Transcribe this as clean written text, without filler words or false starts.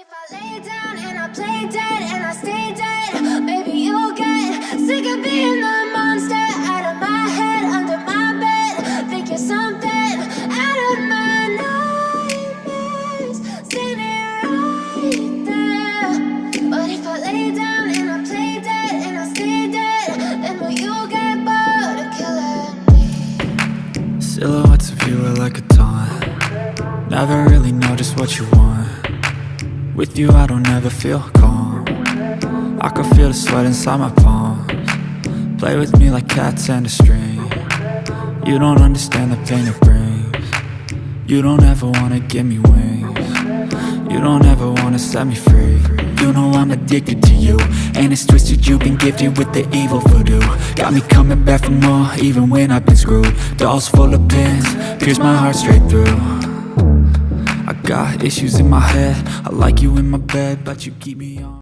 If I lay down and I play dead and I stay dead, maybe you'll get sick of being the monster out of my head, under my bed. Think you're something out of my nightmares, standing right there. But if I lay down and I play dead and I stay dead, then will you get bored of killing me? Silhouettes of you are like a taunt. Never really know just what you want. With you I don't ever feel calm. I can feel the sweat inside my palms. Play with me like cats and a string. You don't understand the pain it brings. You don't ever wanna give me wings. You don't ever wanna set me free. You know I'm addicted to you, and it's twisted, you've been gifted with the evil voodoo. Got me coming back for more, even when I've been screwed. Dolls full of pins, pierce my heart straight through. I got issues in my head, I like you in my bed, but you keep me on.